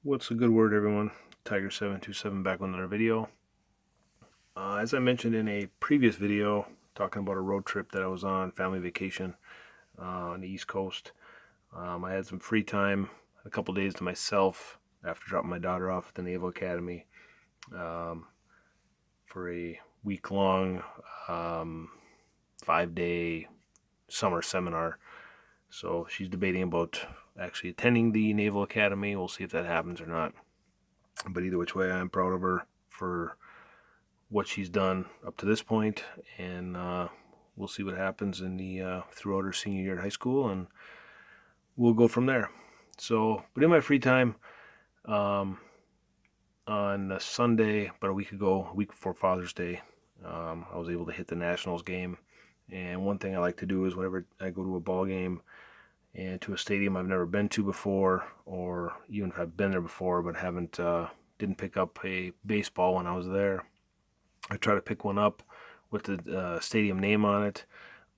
What's a good word, everyone? Tiger727 back with another video. As I mentioned in a previous video, talking about a road trip that I was on, family vacation on the East Coast. I had some free time, a couple days to myself after dropping my daughter off at the Naval Academy um, for a week-long, 5-day summer seminar. So she's debating about actually attending the Naval Academy. We'll see if that happens or not. But either which way, I'm proud of her for what she's done up to this point, and we'll see what happens in the throughout her senior year at high school, and we'll go from there. So, but in my free time, um, on a Sunday, about a week ago, a week before Father's Day, I was able to hit the Nationals game. And one thing I like to do is whenever I go to a ball game and to a stadium I've never been to before, or even if I've been there before but haven't didn't pick up a baseball when I was there, I try to pick one up with the stadium name on it.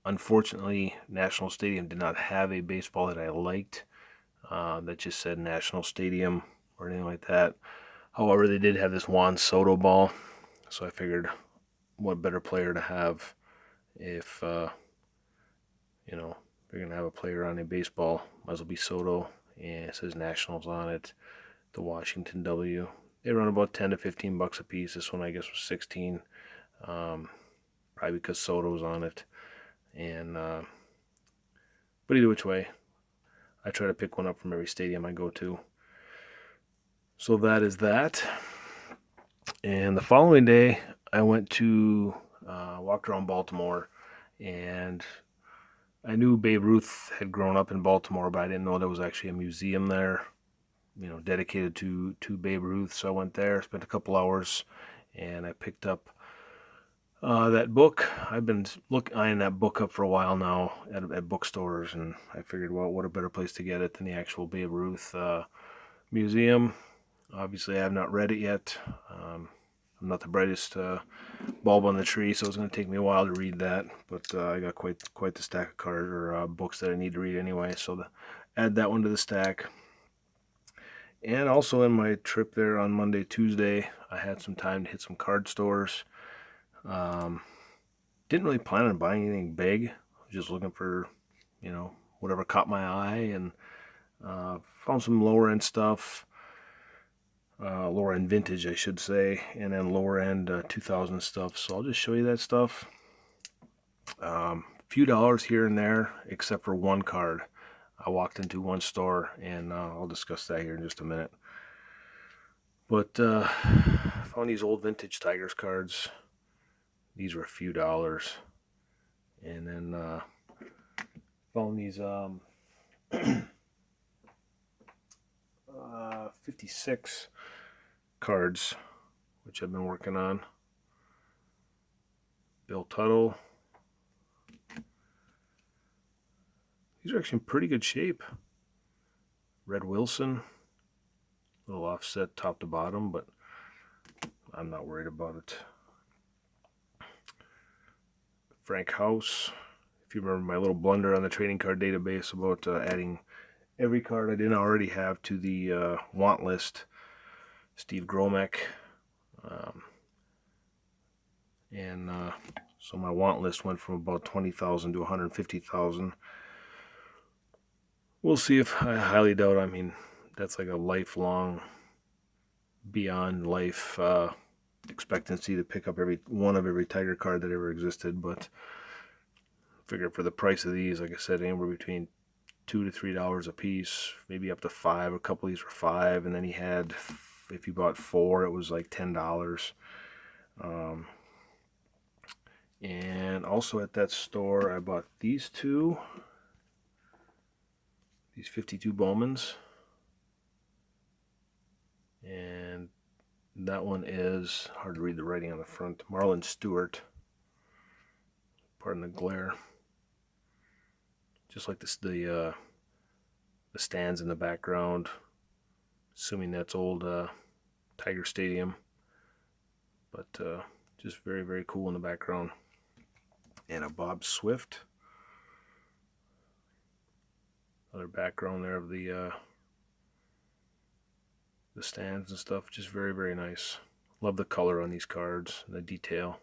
Unfortunately, National Stadium did not have a baseball that I liked that just said National Stadium or anything like that. However, they did have this Juan Soto ball, so I figured what better player to have if if you're gonna have a player on a baseball, might as well be Soto, and it says Nationals on it. The Washington W. They run about 10 to 15 bucks a piece. This one I guess was 16. Um, Probably because Soto's on it. And but either which way, I try to pick one up from every stadium I go to. So that is that. And the following day, I went to walked around Baltimore, and I knew Babe Ruth had grown up in Baltimore, but I didn't know there was actually a museum there, dedicated to Babe Ruth. So I went there, spent a couple hours, and I picked up that book. I've been eyeing that book up for a while now at bookstores, and I figured, well, what a better place to get it than the actual Babe Ruth museum. Obviously, I have not read it yet. I'm not the brightest bulb on the tree, so it's going to take me a while to read that. But I got quite the stack of cards or books that I need to read anyway. So add that one to the stack. And also in my trip there on Monday, Tuesday, I had some time to hit some card stores. Um, didn't really plan on buying anything big. I was just looking for, whatever caught my eye, and found some lower end stuff, lower end vintage, I should say, and then lower end 2000 stuff. So I'll just show you that stuff. Few dollars here and there, except for one card. I walked into one store, and I'll discuss that here in just a minute. But found these old vintage Tigers cards. These were a few dollars. And then found these 56 cards, which I've been working on. Bill Tuttle. These are actually in pretty good shape. Red Wilson. A little offset top to bottom, but I'm not worried about it. Frank House. If you remember my little blunder on the trading card database about adding every card I didn't already have to the want list. Steve Gromek. And so my want list went from about 20,000 to 150,000. We'll see. If I highly doubt. I mean, that's like a lifelong, beyond life expectancy to pick up every Tiger card that ever existed. But figure for the price of these, like I said, anywhere between $2 to $3 a piece, maybe up to $5. A couple of these were $5, and then he had, if you bought 4, it was like $10. And also at that store, I bought these 52 Bowmans. And that one is, hard to read the writing on the front, Marlon Stewart. Pardon the glare. Just like the stands in the background. Assuming that's old Tiger Stadium. But just very, very cool in the background. And a Bob Swift. Another background there of the the stands and stuff. Just very, very nice. Love the color on these cards, the detail.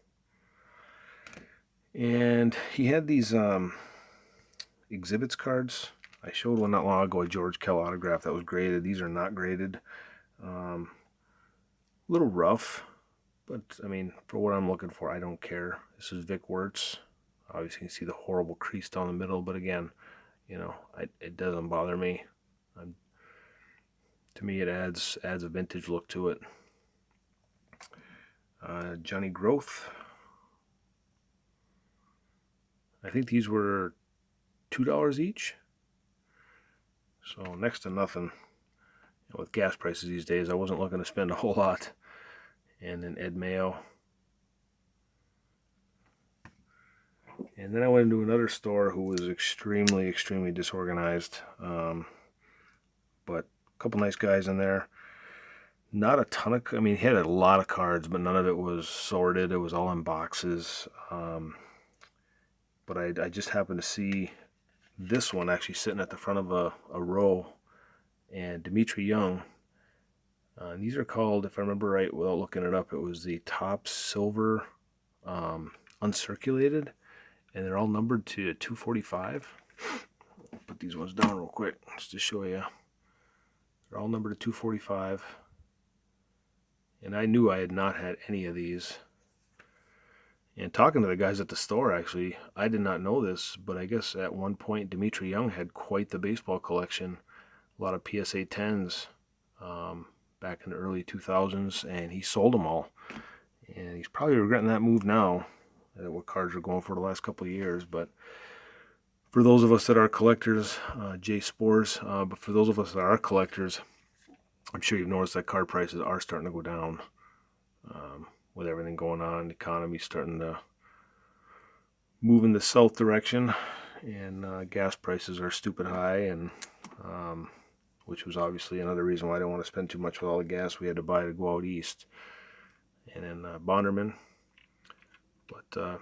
And he had these exhibits cards. I showed one not long ago, a George Kell autograph that was graded. These are not graded. A little rough, but I mean, for what I'm looking for, I don't care. This is Vic Wertz. Obviously, you can see the horrible crease down the middle, but again, you know, it doesn't bother me. To me, it adds a vintage look to it. Johnny Growth. I think these were $2 each. So next to nothing. With gas prices these days, I wasn't looking to spend a whole lot. And then Ed Mayo. And then I went into another store who was extremely, extremely disorganized. But a couple nice guys in there. Not a ton of, I mean, he had a lot of cards, but none of it was sorted. It was all in boxes. But I just happened to see this one actually sitting at the front of a row. And Dmitri Young. These are called, if I remember right, without looking it up, it was the Topps Silver Uncirculated. And they're all numbered to 245. I'll put these ones down real quick just to show you. They're all numbered to 245. And I knew I had not had any of these. And talking to the guys at the store, actually, I did not know this, but I guess at one point Dmitri Young had quite the baseball collection. A lot of PSA 10s back in the early 2000s, and he sold them all. And he's probably regretting that move now, what cards are going for the last couple of years. But for those of us that are collectors, Jay Spores, but for those of us that are collectors, I'm sure you've noticed that card prices are starting to go down with everything going on. The economy's starting to move in the south direction, and gas prices are stupid high, and which was obviously another reason why I didn't want to spend too much with all the gas we had to buy to go out east. And then Bonderman. But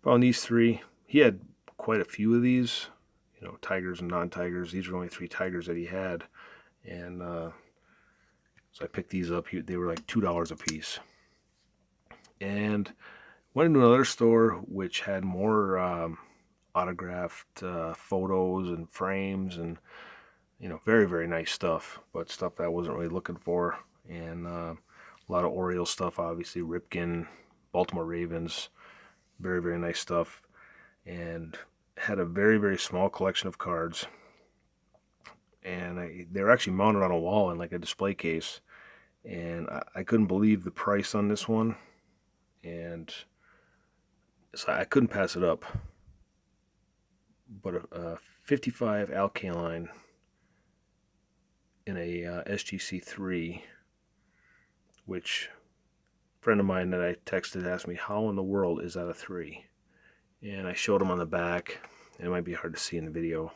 found these three. He had quite a few of these, you know, tigers and non-tigers. These were only 3 tigers that he had. And so I picked these up. They were like $2 a piece. And went into another store which had more autographed photos and frames and, you know, very, very nice stuff, but stuff that I wasn't really looking for. And a lot of Orioles stuff, obviously, Ripken, Baltimore Ravens, very, very nice stuff. And had a very, very small collection of cards. And they were actually mounted on a wall in like a display case. And I couldn't believe the price on this one. And so I couldn't pass it up. But a 55 Alkaline in a SGC3, which a friend of mine that I texted asked me, how in the world is that a 3? And I showed him on the back. It might be hard to see in the video,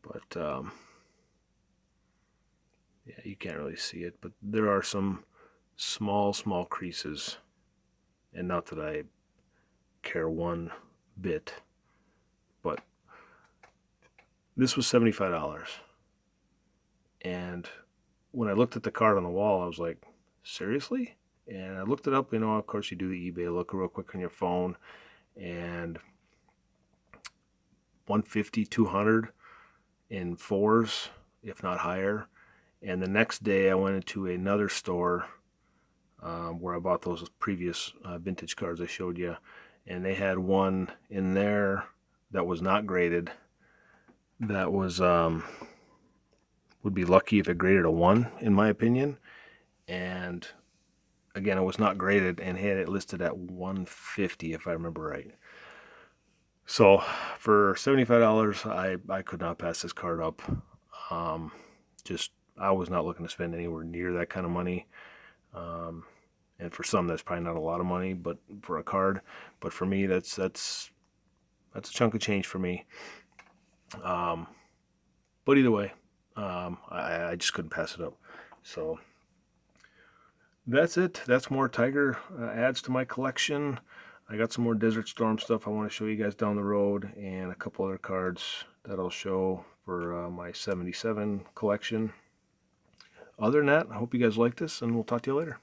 but yeah, you can't really see it. But there are some small creases, and not that I care one bit, but this was $75. And when I looked at the card on the wall, I was like, seriously? And I looked it up. You know, of course, you do the eBay look real quick on your phone, and 150, 200 in 4s, if not higher. And the next day, I went into another store where I bought those previous vintage cards I showed you, and they had one in there that was not graded. That was would be lucky if it graded a 1, in my opinion. And again, it was not graded and had it listed at 150, if I remember right. So for $75, I could not pass this card up. I was not looking to spend anywhere near that kind of money. And for some, that's probably not a lot of money, but for a card. But for me, that's a chunk of change for me. But either way, I just couldn't pass it up. So that's it. That's more Tiger adds to my collection. I got some more Desert Storm stuff I want to show you guys down the road, and a couple other cards that I'll show for my 77 collection. other than that, I hope you guys like this, and we'll talk to you later.